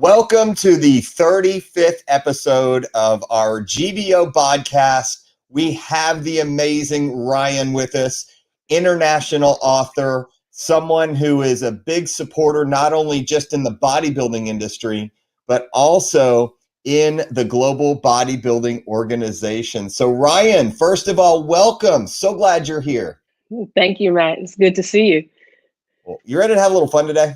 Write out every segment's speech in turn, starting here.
Welcome to the 35th episode of our GBO podcast. We have the amazing Rian with us, international author, someone who is a big supporter, not only just in the bodybuilding industry, but also in the global bodybuilding organization. So Rian, first of all, welcome. So glad you're here. Thank you, Matt. It's good to see you. Well, you ready to have a little fun today?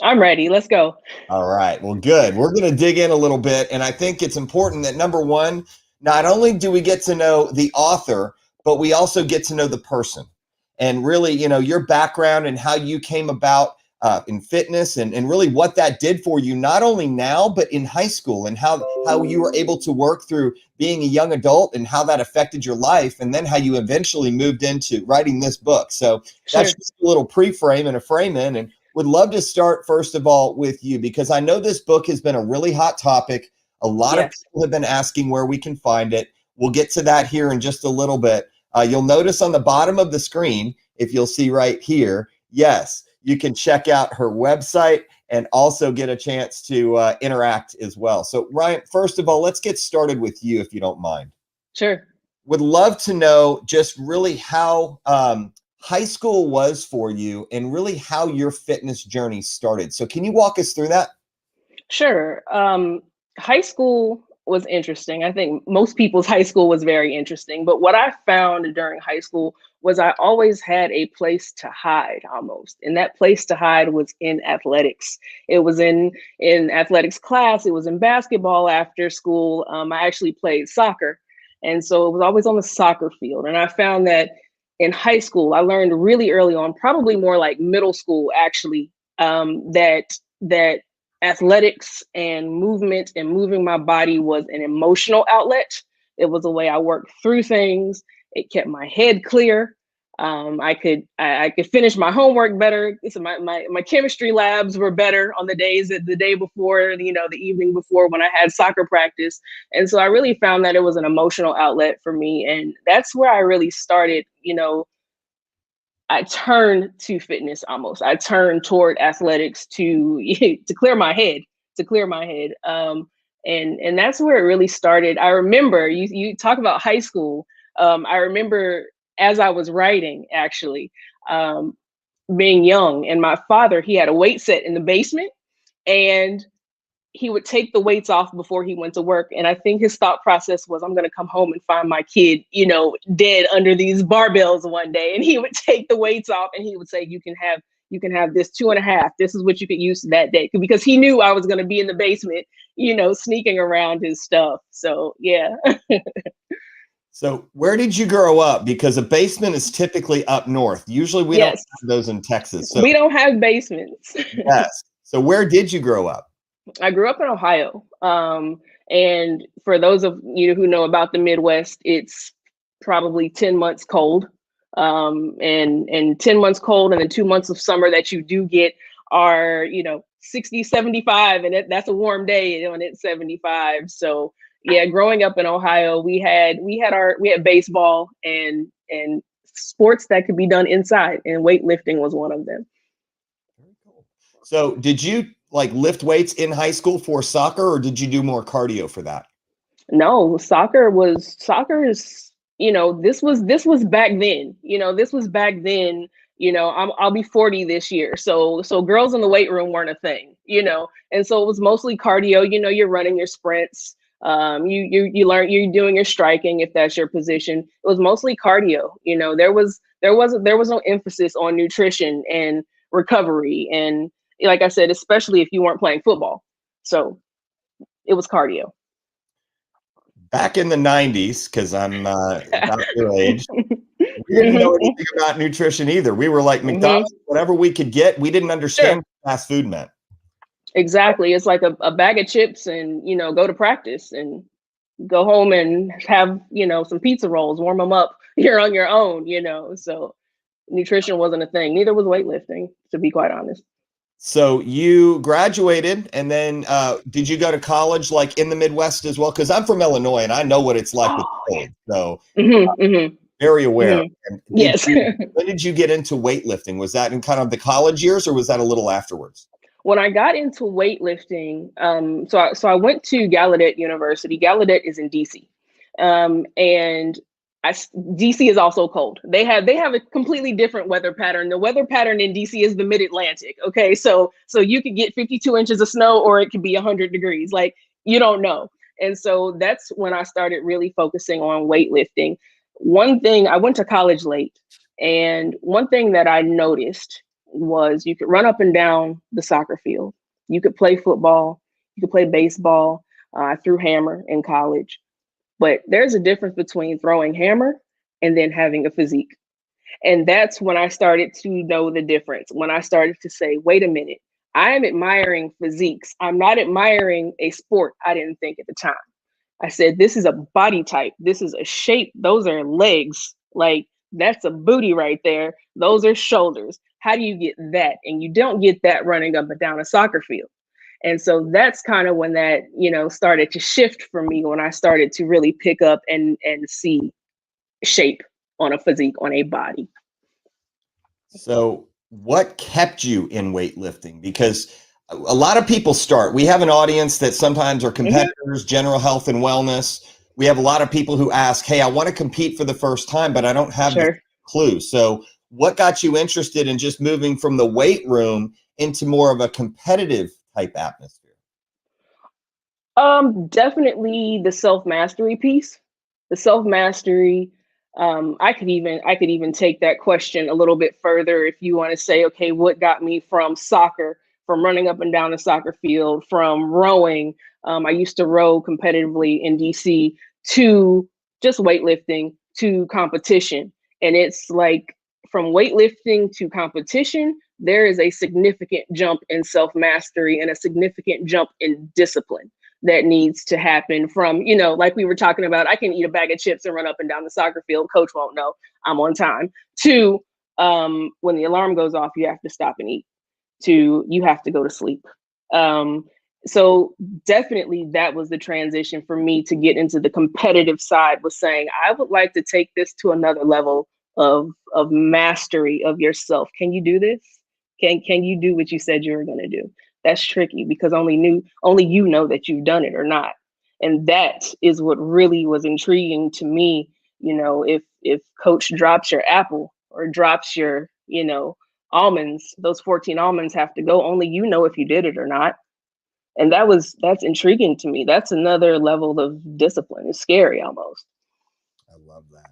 I'm ready. Let's go. All right. Well, good. We're going to dig in a little bit. And I think it's important that, number one, not only do we get to know the author, but we also get to know the person. And really, your background and how you came about in fitness and really what that did for you, not only now, but in high school, and how you were able to work through being a young adult and how that affected your life, and then how you eventually moved into writing this book. So that's just a little pre-frame and a frame in. And would love to start, first of all, with you, because I know this book has been a really hot topic. A lot of people have been asking where we can find it. We'll get to that here in just a little bit. You'll notice on the bottom of the screen, if you'll see right here, yes, you can check out her website and also get a chance to interact as well. So, Rian, first of all, let's get started with you, if you don't mind. Sure. Would love to know just really how high school was for you and really how your fitness journey started. So can you walk us through that? Sure. High school was interesting. I think most people's high school was very interesting. But what I found during high school was I always had a place to hide almost. And that place to hide was in athletics. It was in athletics class. It was in basketball after school. I actually played soccer. And so it was always on the soccer field. And I found that in high school, I learned really early on, probably more like middle school, actually, that athletics and movement and moving my body was an emotional outlet. It was a way I worked through things. It kept my head clear. I could finish my homework better. So my chemistry labs were better on the day before, the evening before when I had soccer practice. And so I really found that it was an emotional outlet for me. And that's where I really started, I turned to fitness almost. I turned toward athletics to clear my head, and that's where it really started. I remember you talk about high school. I remember as I was writing, actually, being young, and my father, he had a weight set in the basement, and he would take the weights off before he went to work. And I think his thought process was, I'm going to come home and find my kid, dead under these barbells one day. And he would take the weights off and he would say, you can have this 2.5. This is what you could use that day. Because he knew I was going to be in the basement, sneaking around his stuff. So, yeah. So where did you grow up? Because a basement is typically up north. Usually we don't have those in Texas. So, we don't have basements. Yes. So where did you grow up? I grew up in Ohio. And for those of you who know about the Midwest, it's probably 10 months cold. And 10 months cold, and then 2 months of summer that you do get are, 60, 75, and that's a warm day when it's 75. So yeah, growing up in Ohio, we had baseball and sports that could be done inside, and weightlifting was one of them. Very cool. So did you lift weights in high school for soccer, or did you do more cardio for that? No, soccer is, this was back then, I'll be 40 this year. So girls in the weight room weren't a thing, and so it was mostly cardio. You're running your sprints. You're doing your striking if that's your position. It was mostly cardio. There was no emphasis on nutrition and recovery, and like I said, especially if you weren't playing football. So it was cardio. Back in the 90s, because I'm about your age, we didn't know anything about nutrition either. We were like McDonald's, whatever we could get. We didn't understand what fast food meant. Exactly. It's like a bag of chips and, go to practice and go home and have, some pizza rolls, warm them up. You're on your own, so nutrition wasn't a thing. Neither was weightlifting, to be quite honest. So you graduated, and then did you go to college in the Midwest as well? Because I'm from Illinois, and I know what it's like with cold. So very aware. Yes. When did you get into weightlifting? Was that in kind of the college years, or was that a little afterwards? When I got into weightlifting, so I went to Gallaudet University. Gallaudet is in DC, and DC is also cold. They have a completely different weather pattern. The weather pattern in DC is the Mid Atlantic. Okay, so you could get 52 inches of snow, or it could be 100 degrees. Like, you don't know. And so that's when I started really focusing on weightlifting. One thing, I went to college late, and one thing that I noticed was you could run up and down the soccer field. You could play football. You could play baseball. I threw hammer in college. But there's a difference between throwing hammer and then having a physique. And that's when I started to know the difference. When I started to say, wait a minute, I am admiring physiques. I'm not admiring a sport I didn't think at the time. I said, this is a body type. This is a shape. Those are legs. Like, that's a booty right there. Those are shoulders. How do you get that? And you don't get that running up and down a soccer field. And so that's kind of when that, started to shift for me, when I started to really pick up and see shape on a physique, on a body. So what kept you in weightlifting? Because a lot of people start. We have an audience that sometimes are competitors, general health and wellness. We have a lot of people who ask, hey, I want to compete for the first time, but I don't have the clue. So what got you interested in just moving from the weight room into more of a competitive type atmosphere? Definitely the self-mastery piece. The self-mastery. I could even take that question a little bit further if you want to say, okay, what got me from soccer, from running up and down the soccer field, from rowing. I used to row competitively in DC, to just weightlifting, to competition. And it's like, from weightlifting to competition, there is a significant jump in self-mastery and a significant jump in discipline that needs to happen. From, like we were talking about, I can eat a bag of chips and run up and down the soccer field. Coach won't know I'm on time. To when the alarm goes off, you have to stop and eat. To you have to go to sleep. So definitely that was the transition for me to get into the competitive side, was saying, I would like to take this to another level of mastery of yourself. Can you do this? Can you do what you said you were going to do? That's tricky, because only you know that you've done it or not. And that is what really was intriguing to me. If coach drops your apple or drops your, almonds, those 14 almonds have to go. Only you know if you did it or not. And that's intriguing to me. That's another level of discipline. It's scary almost. I love that.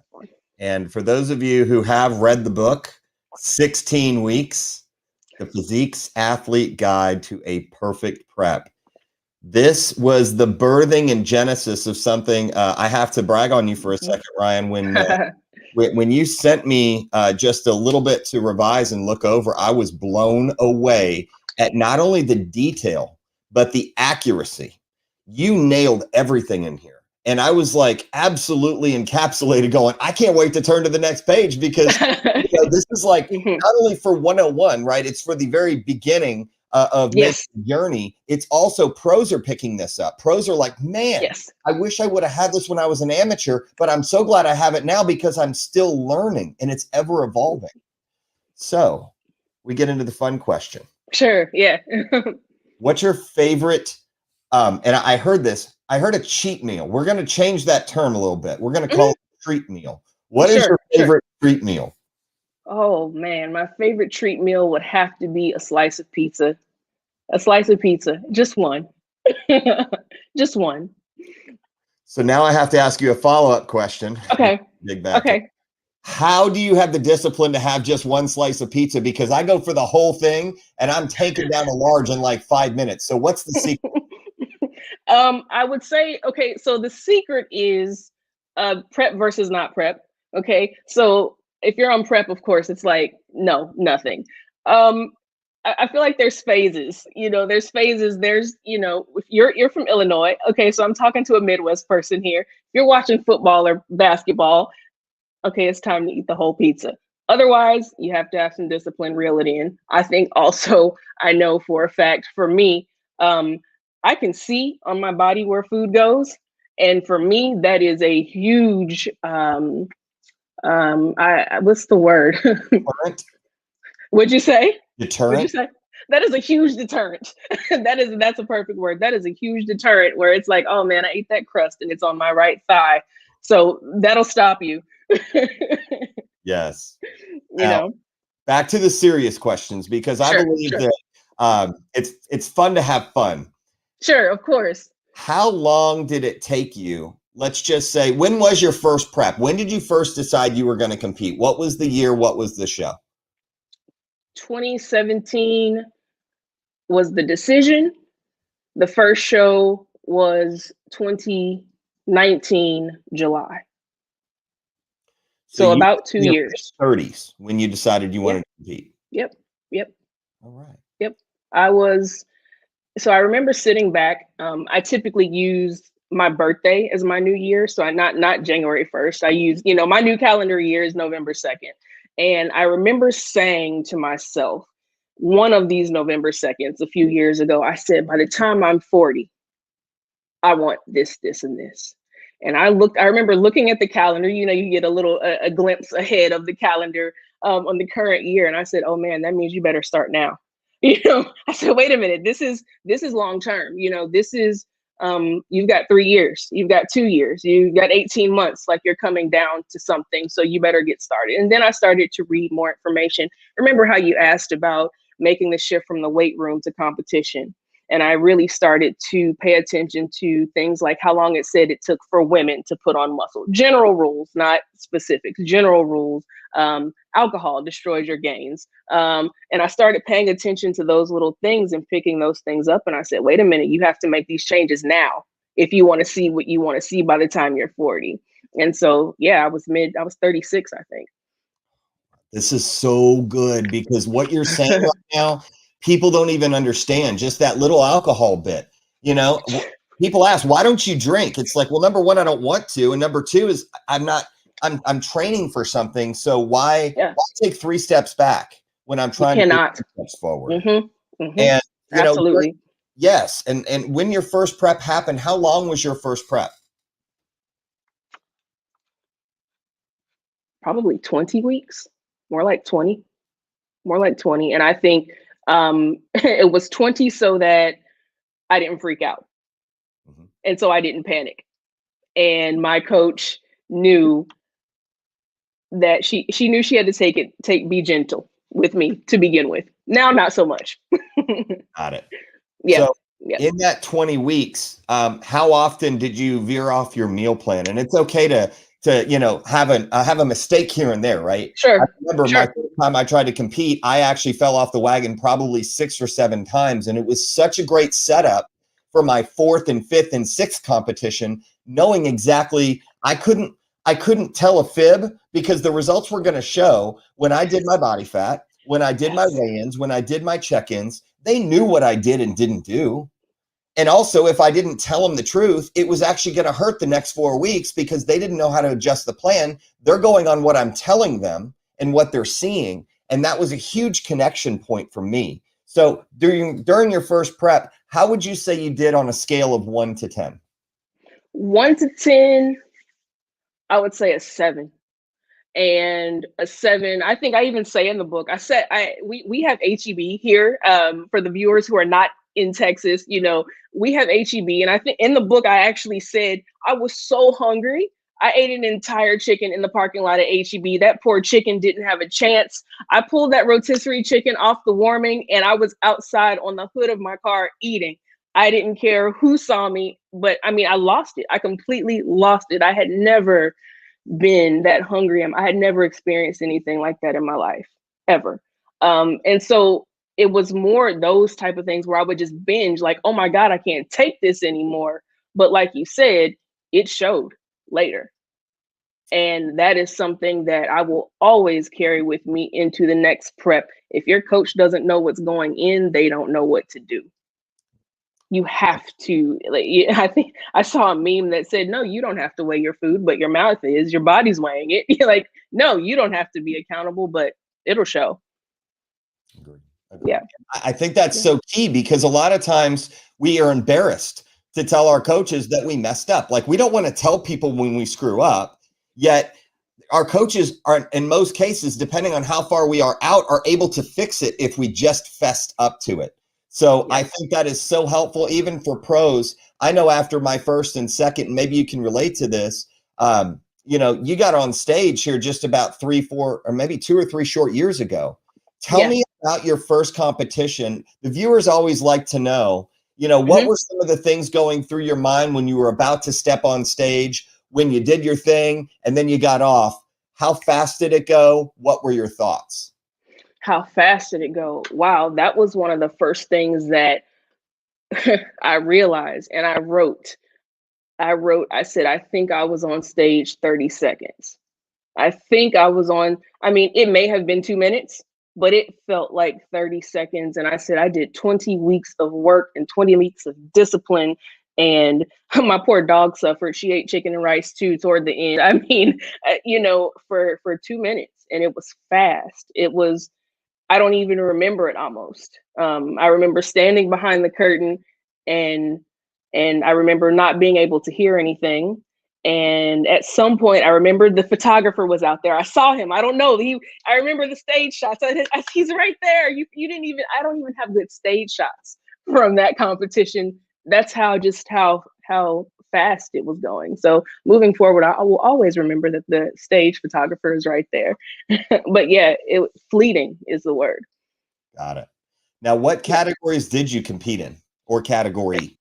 And for those of you who have read the book, 16 Weeks, The Physique's Athlete Guide to a Perfect Prep. This was the birthing and genesis of something. I have to brag on you for a second, Ryan. When you sent me just a little bit to revise and look over, I was blown away at not only the detail, but the accuracy. You nailed everything in here. And I was like absolutely encapsulated, going, I can't wait to turn to the next page, because this is like not only for 101, right? It's for the very beginning of this journey. It's also pros are picking this up. Pros are like, man, I wish I would have had this when I was an amateur, but I'm so glad I have it now, because I'm still learning and it's ever evolving. So we get into the fun question. Sure. Yeah. What's your favorite? And I heard this. I heard a cheat meal. We're going to change that term a little bit. We're going to call it a treat meal. What is your favorite treat meal? Oh man, my favorite treat meal would have to be a slice of pizza. A slice of pizza, just one. Just one. So now I have to ask you a follow-up question. Okay. Big back. Okay. How do you have the discipline to have just one slice of pizza? Because I go for the whole thing and I'm taking down a large in like 5 minutes. So what's the secret? I would say, okay, so the secret is prep versus not prep. Okay. So if you're on prep, of course, it's like, no, nothing. I feel like there's phases, there's phases. There's, if you're from Illinois. Okay. So I'm talking to a Midwest person here. If you're watching football or basketball, okay, it's time to eat the whole pizza. Otherwise, you have to have some discipline, reel it in. I think also, I know for a fact, for me, I can see on my body where food goes. And for me, that is a huge, what's the word? Deterrent? What'd you say? Deterrent? What'd you say? That is a huge deterrent. That's a perfect word. That is a huge deterrent where it's like, oh man, I ate that crust and it's on my right thigh. So that'll stop you. Yes. You Now, know? back to the serious questions, because I Sure, believe sure. that it's fun to have fun. Sure, of course. How long did it take you? Let's just say, when was your first prep? When did you first decide you were going to compete? What was the year? What was the show? 2017 was the decision. The first show was 2019 July. So So you about were in 2 your years. 30s when you decided you Yeah. wanted to compete. Yep. Yep. All right. Yep. I was so I remember sitting back. I typically use my birthday as my new year. So I not January 1st. I use, my new calendar year is November 2nd. And I remember saying to myself, one of these November 2nds a few years ago, I said, by the time I'm 40, I want this, this, and this. And I remember looking at the calendar, you get a little a glimpse ahead of the calendar on the current year. And I said, oh man, that means you better start now. I said, wait a minute, this is long term. This is you've got 3 years, you've got 2 years, you've got 18 months, like you're coming down to something. So you better get started. And then I started to read more information. Remember how you asked about making the shift from the weight room to competition. And I really started to pay attention to things like how long it said it took for women to put on muscle. General rules, not specifics, general rules. Alcohol destroys your gains. And I started paying attention to those little things and picking those things up. And I said, wait a minute, you have to make these changes now if you want to see what you want to see by the time you're 40. And so, yeah, I was 36, I think. This is so good, because what you're saying right now, people don't even understand just that little alcohol bit. People ask, why don't you drink? It's like, well, number one, I don't want to. And number two is I'm training for something. So why take 3 steps back when I'm trying to take 2 steps forward? Mm-hmm, mm-hmm. And, absolutely. Yes. And when your first prep happened, how long was your first prep? Probably 20 weeks, more like 20. And I think it was 20 so that I didn't freak out. Mm-hmm. And so I didn't panic. And my coach knew that she knew she had to be gentle with me to begin with. Now, not so much. Got it. Yeah. So in that 20 weeks, how often did you veer off your meal plan? And it's okay to have a mistake here and there, right? Sure. I remember my first time I tried to compete, I actually fell off the wagon probably 6 or 7 times, and it was such a great setup for my 4th and 5th and 6th competition, knowing exactly I couldn't tell a fib, because the results were going to show when I did my body fat, when I did my weigh-ins, when I did my check-ins. They knew what I did and didn't do. And also, if I didn't tell them the truth, it was actually going to hurt the next 4 weeks, because they didn't know how to adjust the plan. They're going on what I'm telling them and what they're seeing. And that was a huge connection point for me. So during your first prep, how would you say you did on a scale of 1 to 10? 1 to 10, I would say a 7. And a 7, I think I even say in the book, we have HEB here. For the viewers who are not in Texas, we have HEB. And I think in the book, I actually said I was so hungry. I ate an entire chicken in the parking lot at HEB. That poor chicken didn't have a chance. I pulled that rotisserie chicken off the warming, and I was outside on the hood of my car eating. I didn't care who saw me, but I mean, I lost it. I completely lost it. I had never been that hungry. I had never experienced anything like that in my life, ever. And so it was more those type of things where I would just binge, like, oh my God, I can't take this anymore. But like you said, it showed later. And that is something that I will always carry with me into the next prep. If your coach doesn't know what's going in, they don't know what to do. You have to, I think I saw a meme that said, no, you don't have to weigh your food, but your mouth is, your body's weighing it. You're like, no, you don't have to be accountable, but it'll show. Agreed. Yeah. I think that's so key, because a lot of times we are embarrassed to tell our coaches that we messed up. Like, we don't want to tell people when we screw up, yet our coaches are, in most cases, depending on how far we are out, are able to fix it if we just fessed up to it. So I think that is so helpful, even for pros. I know after my first and second, maybe you can relate to this. You got on stage here just about 3, 4, or maybe 2 or 3 short years ago. Tell me about your first competition. The viewers always like to know, what were some of the things going through your mind when you were about to step on stage, when you did your thing, and then you got off? How fast did it go? What were your thoughts? How fast did it go? Wow, that was one of the first things that I realized, and I wrote, I said, I think I was on stage 30 seconds. I think I was on, I mean, it may have been 2 minutes, but it felt like 30 seconds. And I said, I did 20 weeks of work and 20 weeks of discipline. And my poor dog suffered. She ate chicken and rice too toward the end. I mean, for 2 minutes, and it was fast. It was, I don't even remember it almost. I remember standing behind the curtain, and I remember not being able to hear anything. And at some point, I remember the photographer was out there. I saw him. I don't know. I remember the stage shots. He's right there. You didn't even. I don't even have good stage shots from that competition. That's how fast it was going. So moving forward, I will always remember that the stage photographer is right there. But yeah, fleeting is the word. Got it. Now, what categories did you compete in, or category?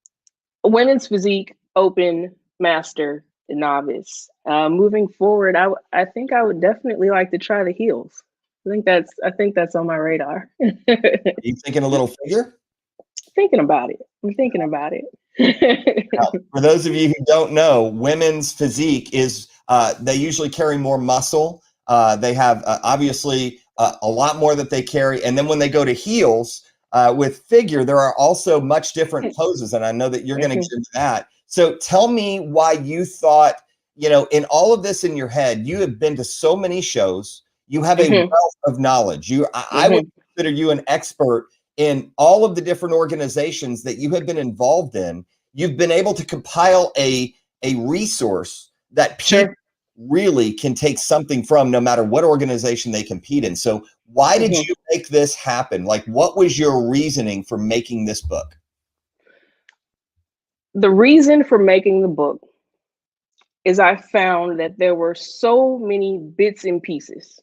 Women's physique, open, master, and novice. Moving forward, I think I would definitely like to try the heels. I think that's on my radar. Are you thinking a little figure? Thinking about it. I'm thinking about it. Now, for those of you who don't know, women's physique is they usually carry more muscle. They have obviously a lot more that they carry, and then when they go to heels with figure, there are also much different poses, and I know that you're going to get into that. So tell me why you thought, in all of this in your head, you have been to so many shows, you have a wealth of knowledge. I would consider you an expert in all of the different organizations that you have been involved in. You've been able to compile a resource that people really can take something from, no matter what organization they compete in. So why did you make this happen? Like, what was your reasoning for making this book? The reason for making the book is I found that there were so many bits and pieces.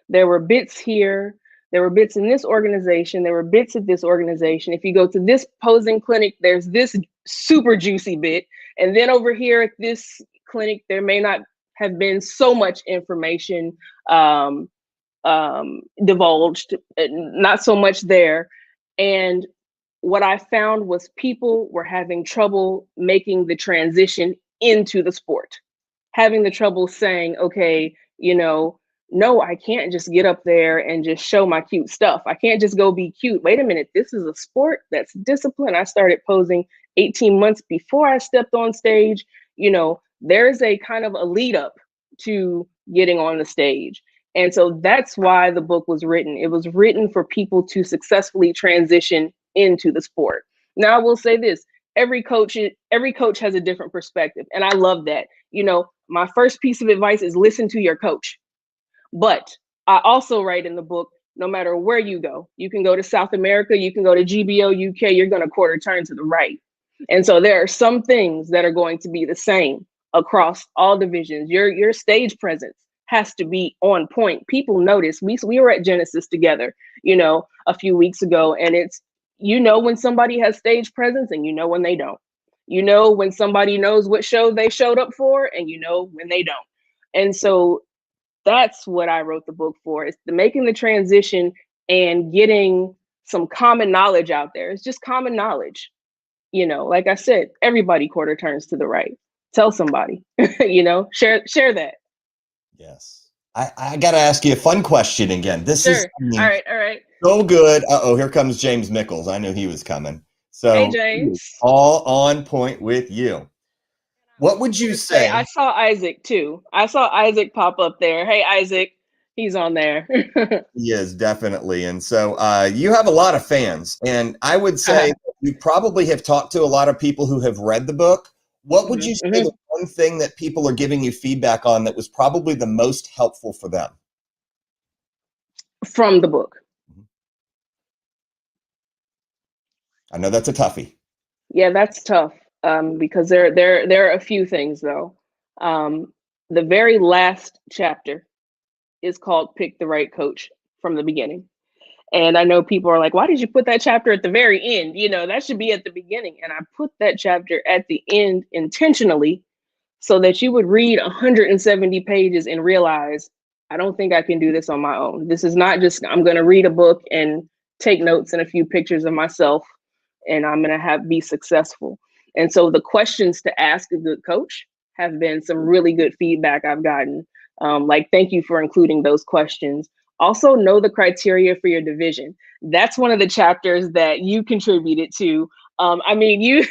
There were bits here, there were bits in this organization, there were bits at this organization. If you go to this posing clinic, there's this super juicy bit. And then over here at this clinic, there may not have been so much information divulged, not so much there. And what I found was people were having trouble making the transition into the sport, having the trouble saying, okay, no, I can't just get up there and just show my cute stuff. I can't just go be cute. Wait a minute, this is a sport that's discipline. I started posing 18 months before I stepped on stage. There's a kind of a lead up to getting on the stage. And so that's why the book was written. It was written for people to successfully transition into the sport. Now, I will say this, every coach has a different perspective. And I love that. My first piece of advice is listen to your coach. But I also write in the book, no matter where you go, you can go to South America, you can go to GBO UK, you're going to quarter turn to the right. And so there are some things that are going to be the same across all divisions. Your stage presence has to be on point. People notice. We were at Genesis together, a few weeks ago, and it's, when somebody has stage presence and when they don't. When somebody knows what show they showed up for, and when they don't. And so that's what I wrote the book for, is making the transition and getting some common knowledge out there. It's just common knowledge. Like I said, everybody quarter turns to the right. Tell somebody, share that. Yes. I got to ask you a fun question again. This is all right. So good. Uh-oh, here comes James Mickles. I knew he was coming. So hey, James. All on point with you. What would you say? I saw Isaac too. I saw Isaac pop up there. Hey, Isaac, he's on there. He is, definitely. And so you have a lot of fans. And I would say you probably have talked to a lot of people who have read the book What would you say the one thing that people are giving you feedback on that was probably the most helpful for them? From the book. I know that's a toughie. Yeah, that's tough, because there are a few things though. The very last chapter is called "Pick the Right Coach" from the beginning. And I know people are like, why did you put that chapter at the very end? You know, that should be at the beginning. And I put that chapter at the end intentionally so that you would read 170 pages and realize, I don't think I can do this on my own. This is not just, I'm going to read a book and take notes and a few pictures of myself and I'm going to be successful. And so the questions to ask a good coach have been some really good feedback I've gotten. Like, thank you for including those questions. Also, know the criteria for your division. That's one of the chapters that you contributed to. I mean, you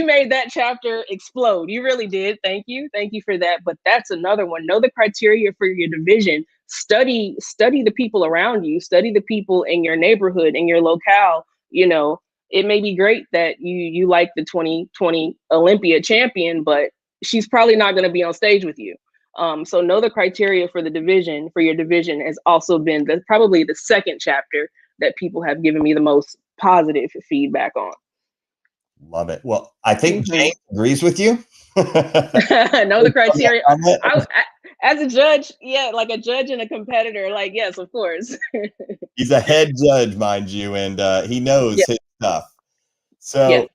made that chapter explode. You really did. Thank you for that. But that's another one. Know the criteria for your division. Study the people around you. Study the people in your neighborhood, in your locale. You know, it may be great that you like the 2020 Olympia champion, but she's probably not going to be on stage with you. So know the criteria for the division, for your division, has also been probably the second chapter that people have given me the most positive feedback on. Love it. Well, I think James agrees with you. Know the criteria. As a judge, yeah, like a judge and a competitor, like, yes, of course. He's a head judge, mind you, and he knows his stuff. So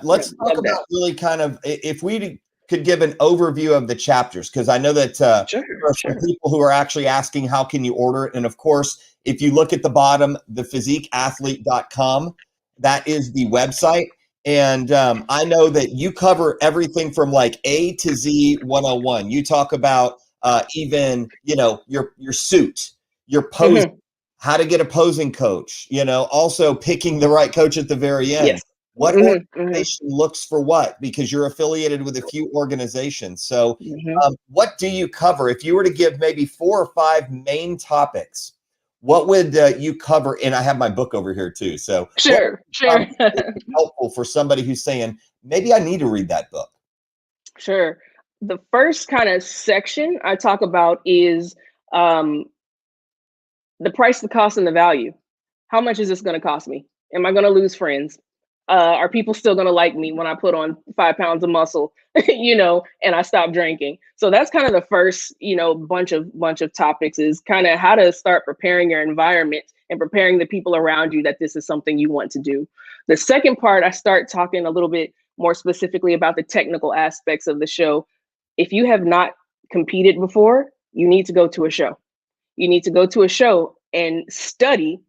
let's talk about really kind of, if we could give an overview of the chapters, because I know that there are some people who are actually asking, how can you order it? And of course, if you look at the bottom, thephysiqueathlete.com, that is the website. And I know that you cover everything from like A to Z 101. You talk about even, you know, your suit, your pose, how to get a posing coach, you know, also picking the right coach at the very end. What organization looks for what? Because you're affiliated with a few organizations. So what do you cover? If you were to give maybe 4 or 5 main topics, what would you cover? And I have my book over here too. So helpful for somebody who's saying, maybe I need to read that book. Sure. The first kind of section I talk about is the price, the cost, and the value. How much is this going to cost me? Am I going to lose friends? Are people still going to like me when I put on 5 pounds of muscle, you know, and I stop drinking? So that's kind of the first, you know, bunch of topics, is kind of how to start preparing your environment and preparing the people around you that this is something you want to do. The second part, I start talking a little bit more specifically about the technical aspects of the show. If you have not competed before, you need to go to a show. You need to go to a show and study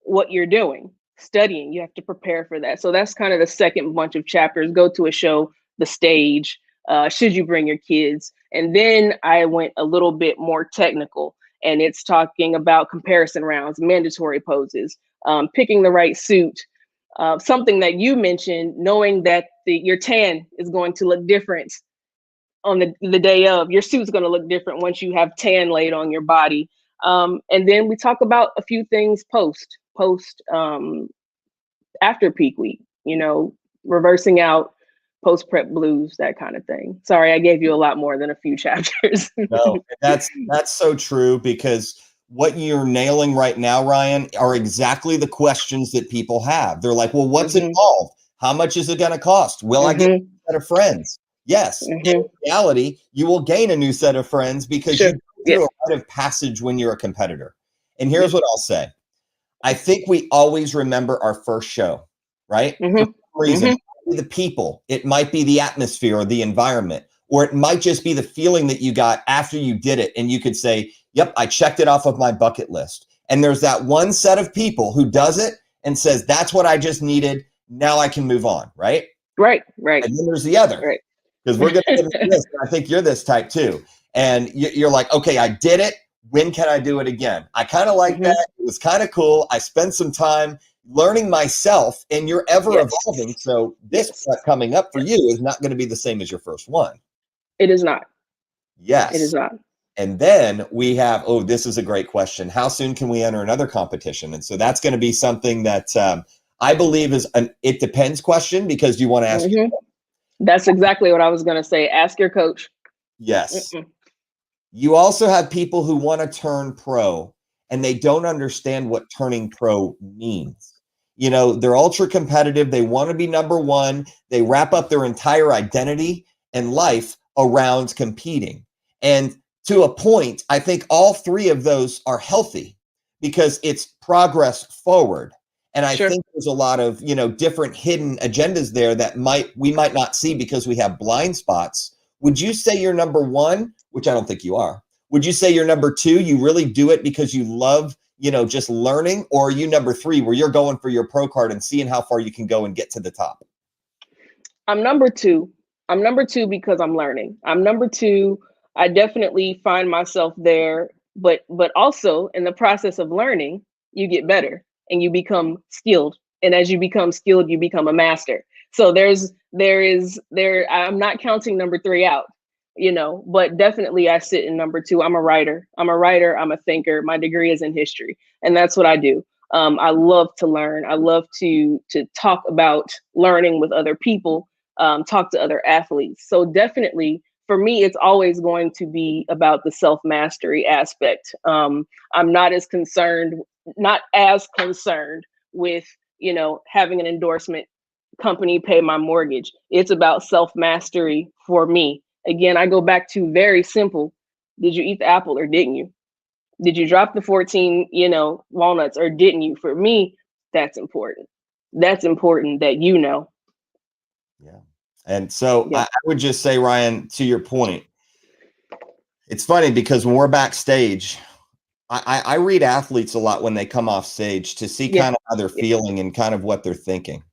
what you're doing. Studying, you have to prepare for that. So that's kind of the second bunch of chapters. Go to a show, the stage, should you bring your kids? And then I went a little bit more technical, and it's talking about comparison rounds, mandatory poses, picking the right suit, something that you mentioned, knowing that your tan is going to look different on the day of. Your suit's going to look different once you have tan laid on your body. And then we talk about a few things post after peak week, you know, reversing out, post prep blues, that kind of thing. Sorry, I gave you a lot more than a few chapters. No, that's so true, because what you're nailing right now, Ryan, are exactly the questions that people have. They're like, well, what's involved? How much is it going to cost? Will I get a set of friends? Yes. In reality, you will gain a new set of friends because you go through a rite of passage when you're a competitor. And here's what I'll say. I think we always remember our first show, right? For some reason, the people, it might be the atmosphere or the environment, or it might just be the feeling that you got after you did it. And you could say, yep, I checked it off of my bucket list. And there's that one set of people who does it and says, that's what I just needed. Now I can move on, right? Right. And then there's the other, because we're going to get into this. And I think you're this type too. And you're like, okay, I did it. When can I do it again? I kind of like that. It was kind of cool. I spent some time learning myself, and you're ever evolving. So this coming up for you is not going to be the same as your first one. It is not. Yes. It is not. And then we have, oh, this is a great question. How soon can we enter another competition? And so that's going to be something that I believe is an it depends question, because you want to ask yourself, That's exactly what I was going to say. Ask your coach. Yes. Mm-mm. You also have people who want to turn pro and they don't understand what turning pro means. You know, they're ultra competitive. They want to be number one. They wrap up their entire identity and life around competing. And to a point, I think all three of those are healthy because it's progress forward. And I Sure. think there's a lot of, different hidden agendas there that we might not see because we have blind spots. Would you say you're number one, which I don't think you are? Would you say you're number two? You really do it because you love, just learning, or are you number three where you're going for your pro card and seeing how far you can go and get to the top? I'm number two. I'm number two because I'm learning. I'm number two. I definitely find myself there, but also in the process of learning, you get better and you become skilled. And as you become skilled, you become a master. So I'm not counting number three out, but definitely I sit in number two. I'm a writer. I'm a thinker. My degree is in history, and that's what I do. I love to learn. I love to talk about learning with other people, talk to other athletes. So definitely for me, it's always going to be about the self-mastery aspect. I'm not as concerned with, having an endorsement company pay my mortgage. It's about self-mastery for me. Again, I go back to very simple. Did you eat the apple or didn't you? Did you drop the 14, walnuts or didn't you? For me, that's important. That's important that you know. Yeah. And so Yeah. I would just say, Ryan, to your point, it's funny because when we're backstage, I read athletes a lot when they come off stage to see Yeah. kind of how they're feeling and kind of what they're thinking.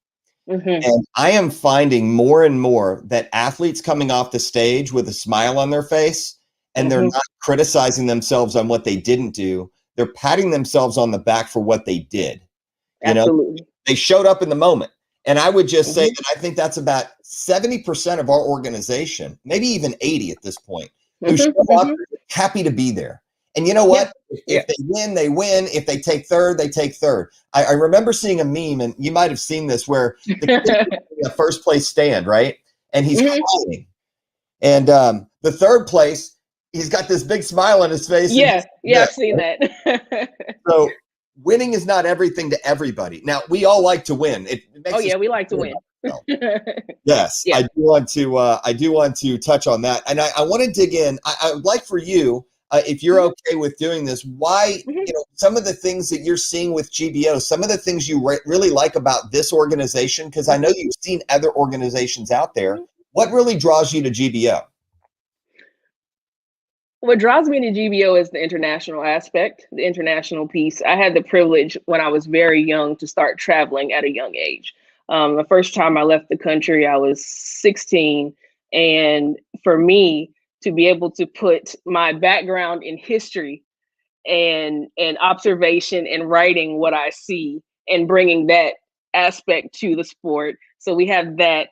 Mm-hmm. And I am finding more and more that athletes coming off the stage with a smile on their face and they're Mm-hmm. not criticizing themselves on what they didn't do. They're patting themselves on the back for what they did. You know, Absolutely. they showed up in the moment. And I would just say Mm-hmm. that I think that's about 70% of our organization, maybe even 80 at this point, who show Mm-hmm. up Mm-hmm. happy to be there. And you know Yeah. what? Yeah. If they win, they win. If they take third, they take third. I remember seeing a meme, and you might have seen this, where the kid was in a first place stand, right? And he's Mm-hmm. crying. And the third place, he's got this big smile on his face. And Yeah. he's Yeah. this, I've seen right? that. So winning is not everything to everybody. Now, we all like to win. It Oh makes us yeah, we like to feel win. about ourselves. Yes, Yeah. I do want to touch on that, and I want to dig in. I would like for you, if you're Mm-hmm. okay with doing this, why Mm-hmm. some of the things that you're seeing with GBO, some of the things you really like about this organization, because I know you've seen other organizations out there. Mm-hmm. What really draws you to GBO? What draws me to GBO is the international aspect, the international piece. I had the privilege when I was very young to start traveling at a young age. The first time I left the country, I was 16. And for me to be able to put my background in history and observation and writing what I see and bringing that aspect to the sport. So we have that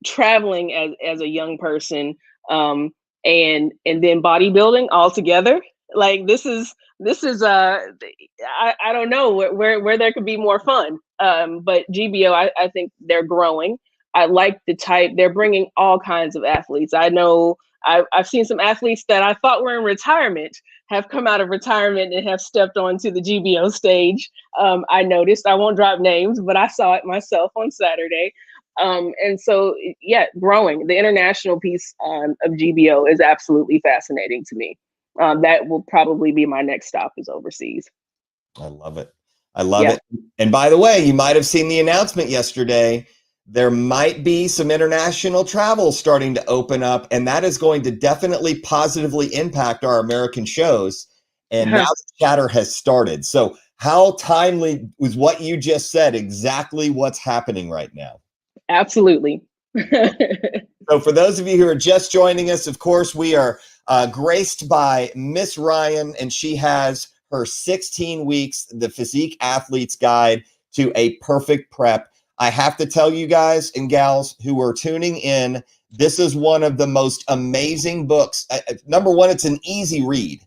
traveling as a young person, um and then bodybuilding all together. Like this is I don't know where there could be more fun. But GBO, I think they're growing. I like the type. They're bringing all kinds of athletes. I know I've seen some athletes that I thought were in retirement have come out of retirement and have stepped onto the GBO stage. I noticed. I won't drop names, but I saw it myself on Saturday. And so, yeah, growing the international piece of GBO is absolutely fascinating to me. That will probably be my next stop is overseas. I love it. I love Yeah. it. And by the way, you might have seen the announcement yesterday. There might be some international travel starting to open up, and that is going to definitely positively impact our American shows. And now Uh-huh. the chatter has started. So, how timely was what you just said? Exactly what's happening right now. Absolutely. So, for those of you who are just joining us, of course, we are graced by Miss Ryan, and she has her 16 weeks, the Physique Athlete's Guide to a Perfect Prep. I have to tell you guys and gals who are tuning in, this is one of the most amazing books. Number one, it's an easy read.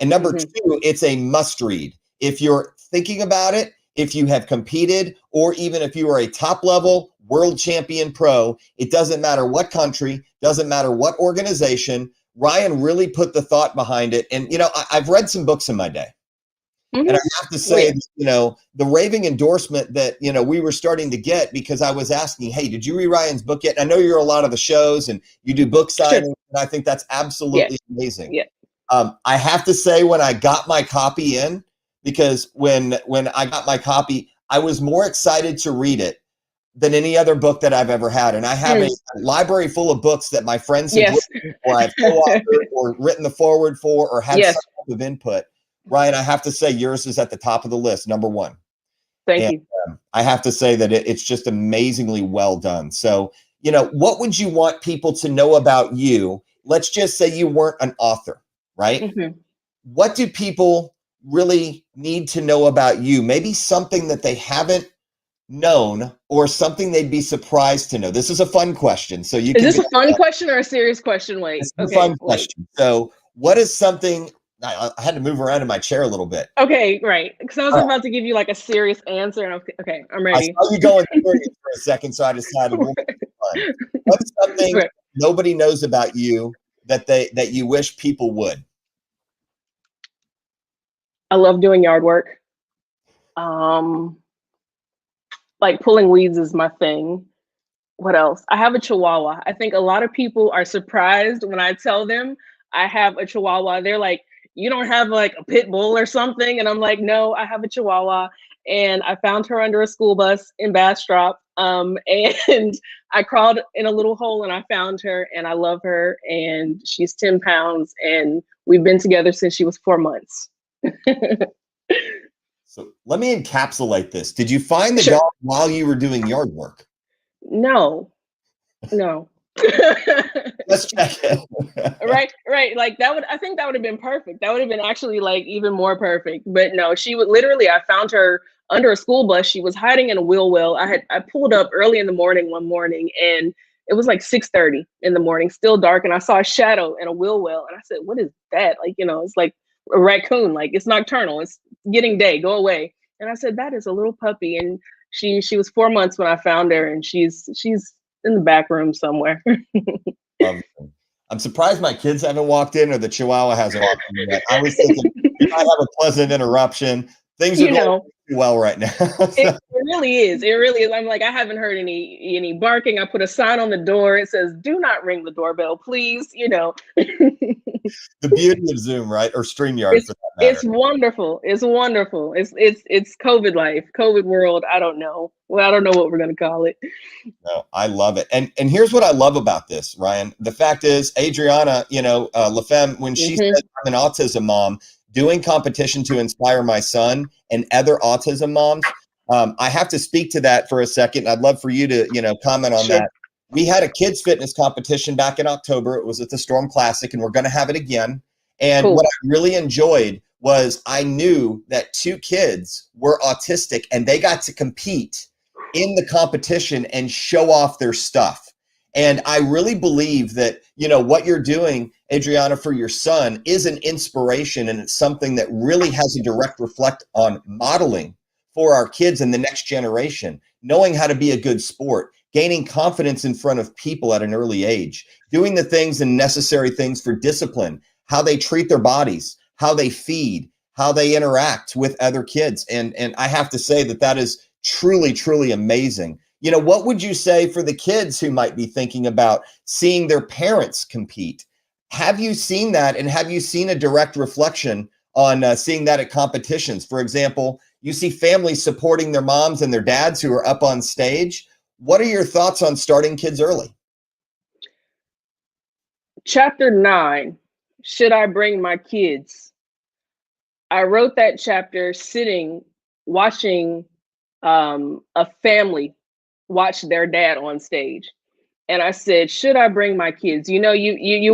And number Mhm. two, it's a must read. If you're thinking about it, if you have competed, or even if you are a top level world champion pro. It doesn't matter what country, doesn't matter what organization. Ryan really put the thought behind it. And, I've read some books in my day. Mm-hmm. And I have to say, the raving endorsement that, we were starting to get, because I was asking, hey, did you read Ryan's book yet? And I know you're a lot of the shows and you do book signings, and I think that's absolutely amazing. Yeah. I have to say, when I got my copy in, because when I got my copy, I was more excited to read it than any other book that I've ever had. And I have a library full of books that my friends have written, or I've co-authored or written the foreword for, or had some type of input. Ryan, I have to say yours is at the top of the list, number one. Thank you. I have to say that it's just amazingly well done. So, what would you want people to know about you? Let's just say you weren't an author, right? Mm-hmm. What do people really need to know about you? Maybe something that they haven't known, or something they'd be surprised to know. This is a fun question. So is this a fun question or a serious question? Wait, it's a fun question. So what is something, I had to move around in my chair a little bit. Okay, right. Because I was about to give you like a serious answer, and okay, I'm ready. I saw you going through it for a second, so I decided we'll make it fun. What's something nobody knows about you that you wish people would? I love doing yard work. Like pulling weeds is my thing. What else? I have a Chihuahua. I think a lot of people are surprised when I tell them I have a Chihuahua. They're like, you don't have like a pit bull or something? And I'm like, no, I have a Chihuahua. And I found her under a school bus in Bastrop. And I crawled in a little hole and I found her, and I love her. And she's 10 pounds, and we've been together since she was 4 months. So let me encapsulate this. Did you find the dog while you were doing yard work? No. Let's check it. Right. Like I think that would have been perfect. That would have been actually like even more perfect. But no, she would literally, I found her under a school bus. She was hiding in a wheel well. I pulled up early in the morning one morning, and it was like 6:30 in the morning, still dark. And I saw a shadow in a wheel well. And I said, what is that? Like, it's like a raccoon, like it's nocturnal. It's getting day, go away. And I said, that is a little puppy. And she was 4 months when I found her, and she's in the back room somewhere. I'm surprised my kids haven't walked in, or the Chihuahua hasn't walked in yet. I was thinking we might have a pleasant interruption. Things are going well right now. It really is. It really is. I'm like, I haven't heard any barking. I put a sign on the door. It says, do not ring the doorbell, please. The beauty of Zoom, right? Or StreamYard, for that matter. It's wonderful. It's wonderful. It's COVID life, COVID world. I don't know. Well, I don't know what we're going to call it. No, I love it. And here's what I love about this, Ryan. The fact is, Adriana, LaFemme, when she said I'm an autism mom, doing competition to inspire my son and other autism moms, I have to speak to that for a second. I'd love for you to, comment on that. We had a kids fitness competition back in October. It was at the Storm Classic, and we're going to have it again. And what I really enjoyed was I knew that 2 kids were autistic, and they got to compete in the competition and show off their stuff. And I really believe that, what you're doing, Adriana, for your son is an inspiration, and it's something that really has a direct reflect on modeling for our kids and the next generation, knowing how to be a good sport, gaining confidence in front of people at an early age, doing the things and necessary things for discipline, how they treat their bodies, how they feed, how they interact with other kids. And I have to say that is truly, truly amazing. What would you say for the kids who might be thinking about seeing their parents compete? Have you seen that, and have you seen a direct reflection on seeing that at competitions? For example, you see families supporting their moms and their dads who are up on stage. What are your thoughts on starting kids early? Chapter 9, should I bring my kids? I wrote that chapter sitting, watching a family watch their dad on stage. And I said, should I bring my kids? You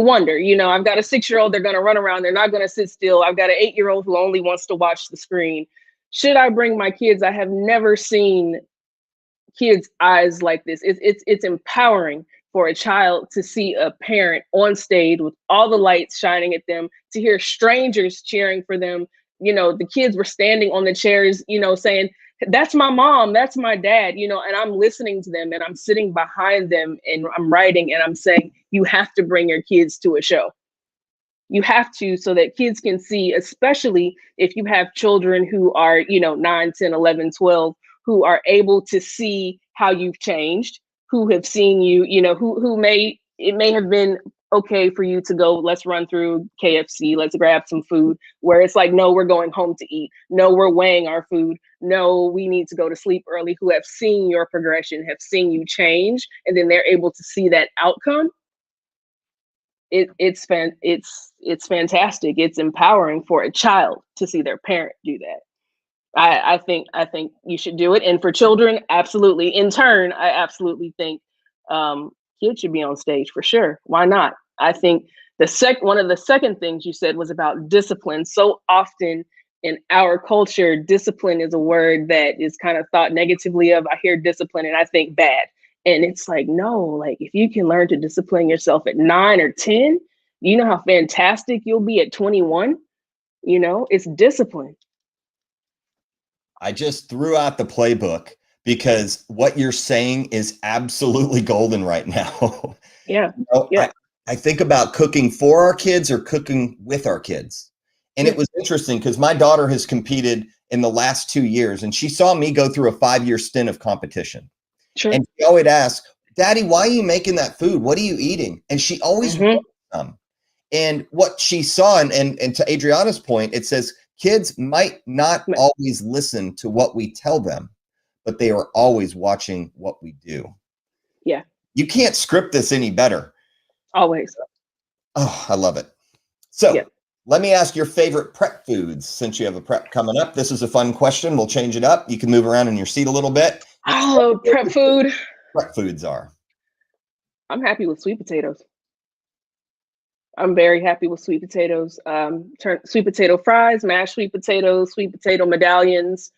wonder, I've got a 6-year-old, they're going to run around. They're not going to sit still. I've got an 8-year-old who only wants to watch the screen. Should I bring my kids? I have never seen kids' eyes like this. It's empowering for a child to see a parent on stage with all the lights shining at them, to hear strangers cheering for them. The kids were standing on the chairs, saying, that's my mom, that's my dad, you know, and I'm listening to them and I'm sitting behind them and I'm writing and I'm saying, you have to bring your kids to a show. You have to, so that kids can see, especially if you have children who are, you know, 9, 10, 11, 12, who are able to see how you've changed, who have seen you, you know, who may, it may have been okay for you to go, let's run through KFC, let's grab some food, where it's like, no, we're going home to eat. No, we're weighing our food. No, we need to go to sleep early, who have seen your progression, have seen you change, and then they're able to see that outcome. It's fantastic. It's empowering for a child to see their parent do that. I think you should do it, and for children, absolutely. In turn, I absolutely think kids should be on stage for sure. Why not? I think one of the second things you said was about discipline. So often in our culture, discipline is a word that is kind of thought negatively of. I hear discipline and I think bad. And it's like, no, like if you can learn to discipline yourself at 9 or 10, you know how fantastic you'll be at 21. You know, it's discipline. I just threw out the playbook because what you're saying is absolutely golden right now. Yeah. You know, Yeah. I think about cooking for our kids or cooking with our kids. And Yeah. it was interesting because my daughter has competed in the last 2 years and she saw me go through a 5-year stint of competition. Sure. And she always asked, Daddy, why are you making that food? What are you eating? And she always wanted some. And what she saw, and to Adriana's point, it says kids might not always listen to what we tell them, but they are always watching what we do. Yeah. You can't script this any better. Always. Oh, I love it. So Yeah. let me ask your favorite prep foods since you have a prep coming up. This is a fun question. We'll change it up. You can move around in your seat a little bit. Oh, prep food. Prep foods are. I'm happy with sweet potatoes. I'm very happy with sweet potatoes. Sweet potato fries, mashed sweet potatoes, sweet potato medallions,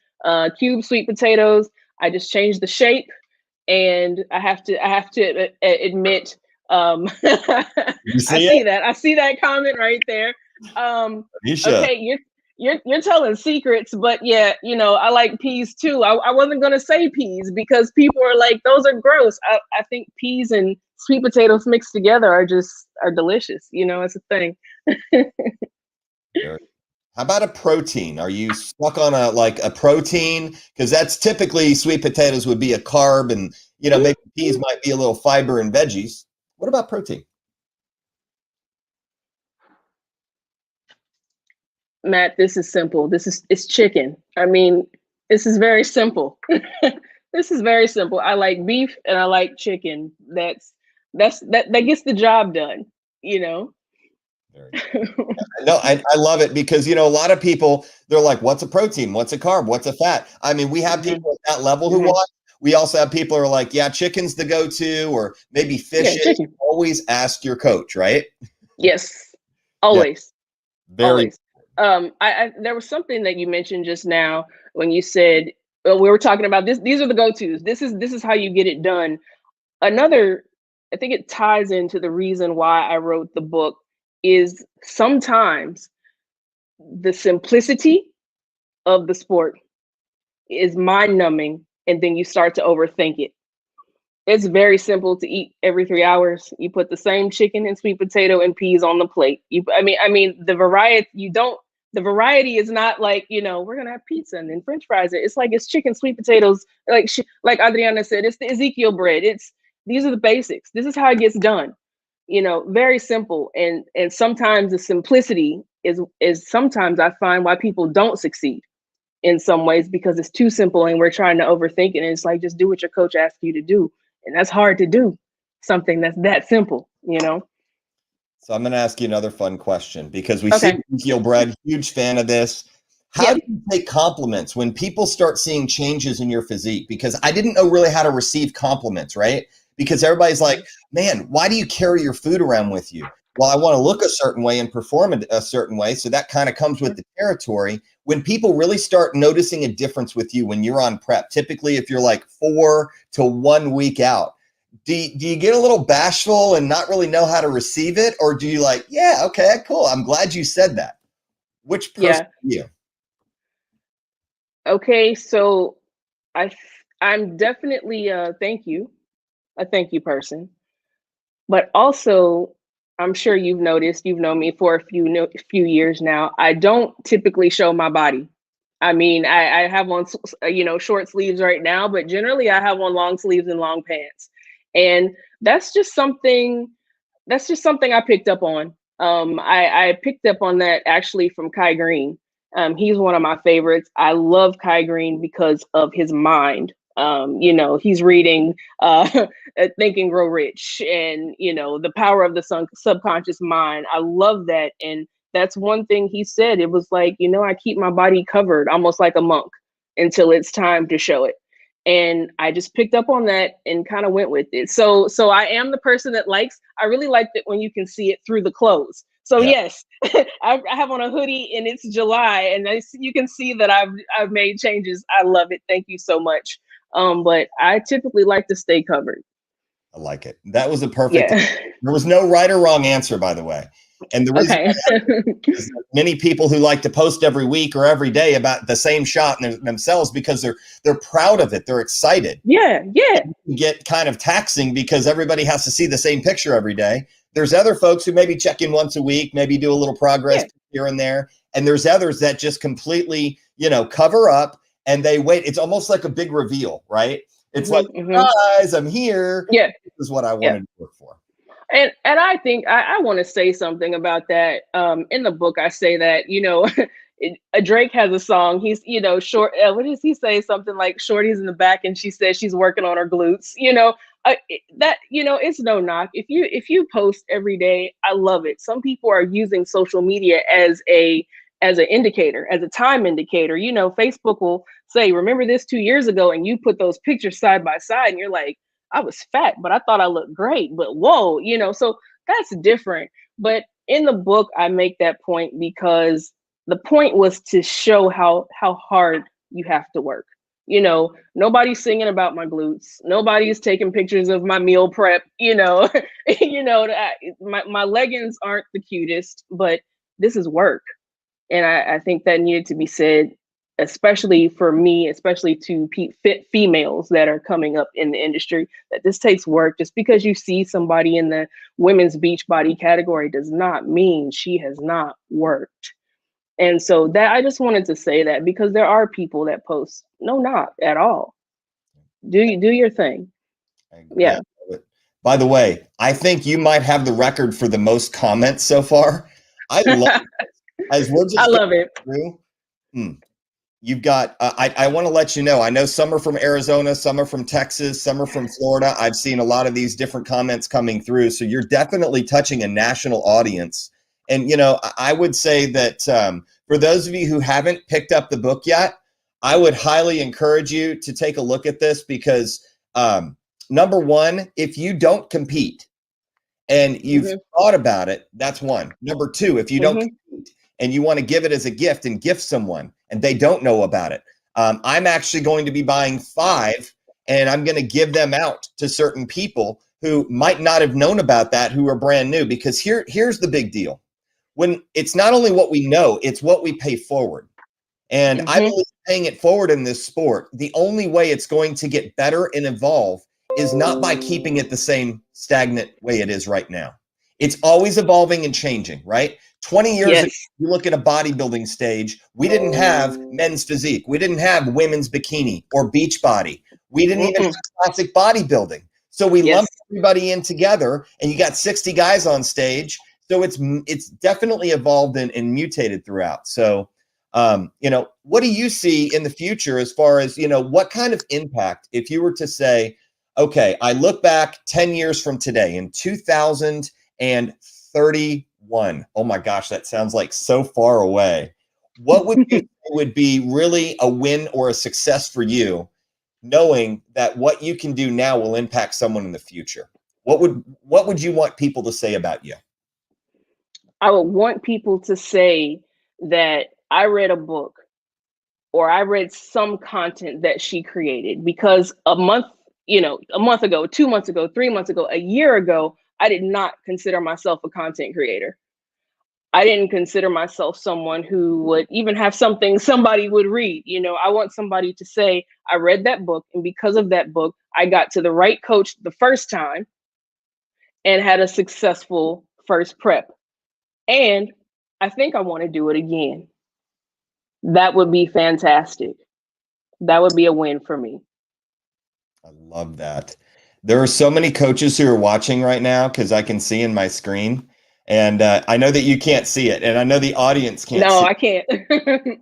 cube sweet potatoes. I just changed the shape, and I have to admit, You I see see it? that. I see that comment right there. You should. Okay, you're telling secrets, but yeah, you know, I like peas too. I wasn't gonna say peas because people are like, those are gross. I think peas and sweet potatoes mixed together are delicious. You know, it's a thing. Very. How about a protein? Are you stuck on a protein? Because that's typically sweet potatoes would be a carb, and maybe peas might be a little fiber and veggies. What about protein? Matt, this is simple. It's chicken. I mean, this is very simple. This is very simple. I like beef and I like chicken. That gets the job done, you know. Very good. No, I love it because a lot of people, they're like, what's a protein? What's a carb? What's a fat? I mean, we have people at that level who watch. We also have people who are like, yeah, chicken's the go-to, or maybe fish. Yeah, chicken. Always ask your coach, right? Yes. Yeah, Always. very. Always. There was something that you mentioned just now when you said, well, we were talking about this. These are the go-tos. This is how you get it done. Another, I think it ties into the reason why I wrote the book is sometimes the simplicity of the sport is mind numbing, and then you start to overthink it. It's very simple to eat every 3 hours. You put the same chicken and sweet potato and peas on the plate. I mean, the variety is not like, we're gonna have pizza and then French fries. It's like it's chicken, sweet potatoes, like Adriana said, it's the Ezekiel bread. These are the basics. This is how it gets done. Very simple. And sometimes the simplicity is sometimes I find why people don't succeed in some ways, because it's too simple and we're trying to overthink it. And it's like, just do what your coach asks you to do. And that's hard to do, something that's that simple. So I'm going to ask you another fun question because we see Ezekiel Bread, huge fan of this. How do you take compliments when people start seeing changes in your physique? Because I didn't know really how to receive compliments, right? Because everybody's like, man, why do you carry your food around with you? Well, I want to look a certain way and perform a certain way. So that kind of comes with the territory. When people really start noticing a difference with you when you're on prep, typically if you're like 4 to 1 week out, do you get a little bashful and not really know how to receive it? Or do you like, yeah, okay, cool. I'm glad you said that. Which person are you? Okay, so I'm definitely a thank you person. But also, I'm sure you've noticed, you've known me for a few years now. I don't typically show my body. I mean, I have on short sleeves right now, but generally I have on long sleeves and long pants, and that's just something I picked up on. I picked up on that actually from Kai Green. He's one of my favorites. I love Kai Green because of his mind. He's reading Think and Grow Rich, and the power of the subconscious mind. I love that, and that's one thing he said. It was like, I keep my body covered, almost like a monk, until it's time to show it. And I just picked up on that and kind of went with it. So I am the person that I really like it when you can see it through the clothes. So Yeah, yes, I have on a hoodie and it's July, and you can see that I've made changes. I love it. Thank you so much. But I typically like to stay covered. I like it. That was a perfect. Yeah. There was no right or wrong answer, by the way. And the reason Okay. is many people who like to post every week or every day about the same shot themselves because they're proud of it. They're excited. Yeah. Yeah. Get kind of taxing because everybody has to see the same picture every day. There's other folks who maybe check in once a week, maybe do a little progress Yeah. here and there. And there's others that just completely, cover up and they wait. It's almost like a big reveal, right? It's like, guys, I'm here. Yeah. This is what I Yeah. wanted to work for. And I think I want to say something about that. In the book, I say that Drake has a song. He's short. What does he say? Something like "Shorty's in the back," and she says she's working on her glutes. It's no knock if you post every day. I love it. Some people are using social media as an indicator, as a time indicator. Facebook will say, "Remember this 2 years ago," and you put those pictures side by side, and you're like, I was fat, but I thought I looked great. But whoa, so that's different. But in the book, I make that point because the point was to show how hard you have to work. Nobody's singing about my glutes. Nobody's taking pictures of my meal prep. My leggings aren't the cutest, but this is work. And I think that needed to be said, especially for me, especially to fit females that are coming up in the industry, that this takes work. Just because you see somebody in the women's beach body category does not mean she has not worked. And so that I just wanted to say that because there are people that post, no, not at all. Do your thing. Yeah. Yeah. By the way, I think you might have the record for the most comments so far. I love as we're I just love it. through. You've got. I want to let you know. I know some are from Arizona, some are from Texas, some are from Florida. I've seen a lot of these different comments coming through. So you're definitely touching a national audience. And I would say that for those of you who haven't picked up the book yet, I would highly encourage you to take a look at this because number one, if you don't compete and you've thought about it, that's one. Number two, if you don't compete and you want to give it as a gift and gift someone and they don't know about it, I'm actually going to be buying 5 and I'm going to give them out to certain people who might not have known about that, who are brand new. Because here's the big deal. When it's not only what we know, it's what we pay forward. And I believe paying it forward in this sport, the only way it's going to get better and evolve is not by keeping it the same stagnant way it is right now. It's always evolving and changing, right? 20 years ago, you look at a bodybuilding stage, we didn't have men's physique. We didn't have women's bikini or beach body. We didn't even have classic bodybuilding. So we lumped everybody in together and you got 60 guys on stage. So it's definitely evolved and mutated throughout. So what do you see in the future as far as, what kind of impact, if you were to say, okay, I look back 10 years from today in 2031. Oh my gosh, that sounds like so far away. What would you say would be really a win or a success for you, knowing that what you can do now will impact someone in the future? What would you want people to say about you? I would want people to say that I read a book or I read some content that she created because a month ago, 2 months ago, 3 months ago, a year ago, I did not consider myself a content creator. I didn't consider myself someone who would even have something somebody would read. I want somebody to say, I read that book, and because of that book, I got to the right coach the first time and had a successful first prep. And I think I want to do it again. That would be fantastic. That would be a win for me. I love that. There are so many coaches who are watching right now because I can see in my screen. And I know that you can't see it. And I know the audience can't see No, it. I can't.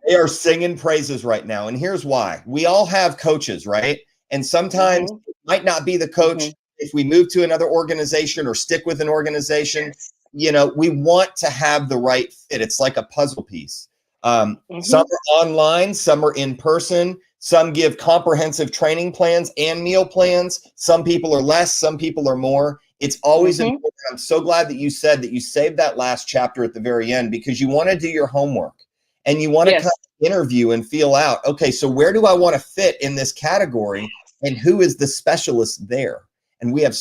They are singing praises right now. And here's why. We all have coaches, right? And sometimes it might not be the coach. If we move to another organization or stick with an organization, we want to have the right fit. It's like a puzzle piece. Some are online, some are in person. Some give comprehensive training plans and meal plans. Some people are less, some people are more. It's always important. I'm so glad that you said that you saved that last chapter at the very end, because you want to do your homework and you want to kind of interview and feel out, okay, so where do I want to fit in this category and who is the specialist there? And we have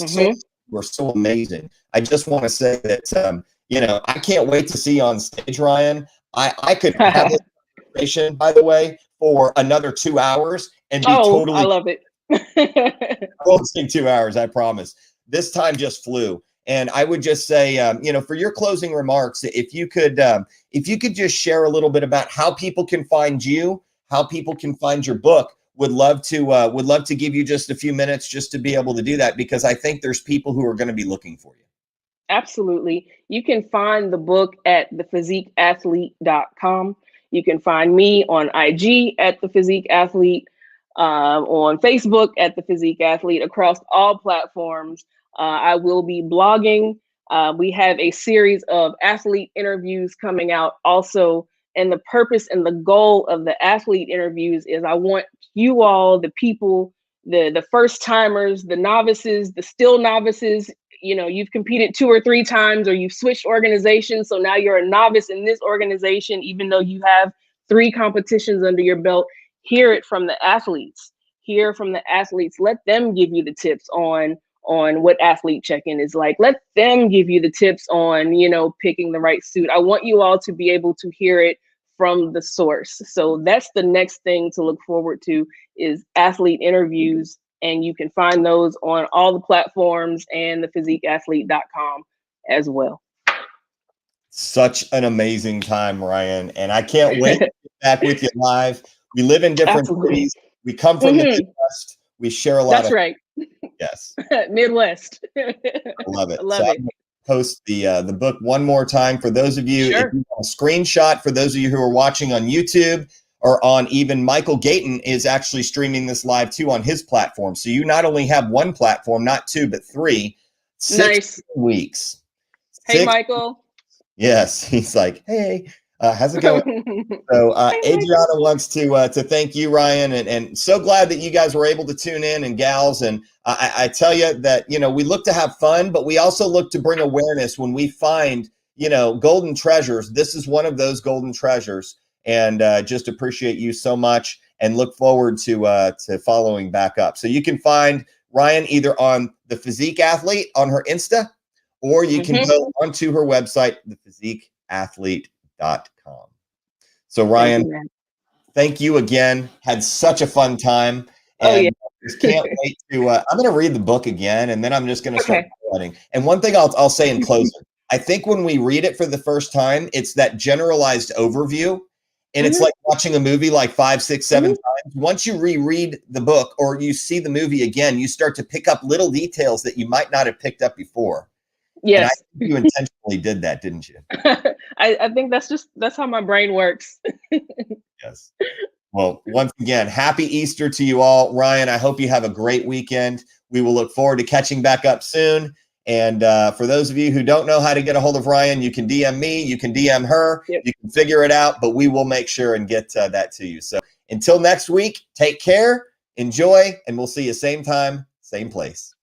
we're so amazing. I just want to say that, I can't wait to see you on stage, Rian. I could have this conversation, by the way, for another 2 hours and be totally. I love it. I won't say 2 hours, I promise. This time just flew. And I would just say, for your closing remarks, if you could just share a little bit about how people can find you, how people can find your book. Would love to give you just a few minutes just to be able to do that, because I think there's people who are going to be looking for you. Absolutely. You can find the book at thephysiqueathlete.com. You can find me on IG at The Physique Athlete, on Facebook at The Physique Athlete, across all platforms. I will be blogging. We have a series of athlete interviews coming out also. And the purpose and the goal of the athlete interviews is I want you all, the people, the first timers, the novices, the still novices, you've competed 2 or 3 times, or you've switched organizations. So now you're a novice in this organization, even though you have 3 competitions under your belt. Hear it from the athletes. Hear from the athletes. Let them give you the tips on what athlete check-in is like. Let them give you the tips on, picking the right suit. I want you all to be able to hear it from the source. So that's the next thing to look forward to, is athlete interviews. And you can find those on all the platforms and thephysiqueathlete.com as well. Such an amazing time, Rian. And I can't wait to get back with you live. We live in different cities. We come from the Midwest. We share a lot That's right. Yes. Midwest. I love it. I love it. Post the book one more time for those of you. If you want a screenshot, for those of you who are watching on YouTube, or on even Michael Gayton is actually streaming this live too on his platform. So you not only have one platform, not 2, but 3. 6 weeks. Hey, Michael. Yes. He's like, hey, how's it going? So Adriana wants to thank you, Rian, and so glad that you guys were able to tune in, and gals. And I tell you that, we look to have fun, but we also look to bring awareness when we find, golden treasures. This is one of those golden treasures. And just appreciate you so much, and look forward to following back up. So you can find Rian either on The Physique Athlete on her Insta, or you can go onto her website, thephysiqueathlete.com. So Rian, thank you again. Had such a fun time. And just can't wait to, I'm going to read the book again, and then I'm just going to start writing. And one thing I'll say in closing, I think when we read it for the first time, it's that generalized overview. And it's like watching a movie like 5, 6, 7 times. Once you reread the book or you see the movie again, you start to pick up little details that you might not have picked up before. Yes. And I think you intentionally did that, didn't you? I think that's how my brain works. Yes. Well, once again, happy Easter to you all. Rian, I hope you have a great weekend. We will look forward to catching back up soon. And for those of you who don't know how to get a hold of Rian, you can DM me, you can DM her, you can figure it out, but we will make sure and get that to you. So until next week, take care, enjoy, and we'll see you same time, same place.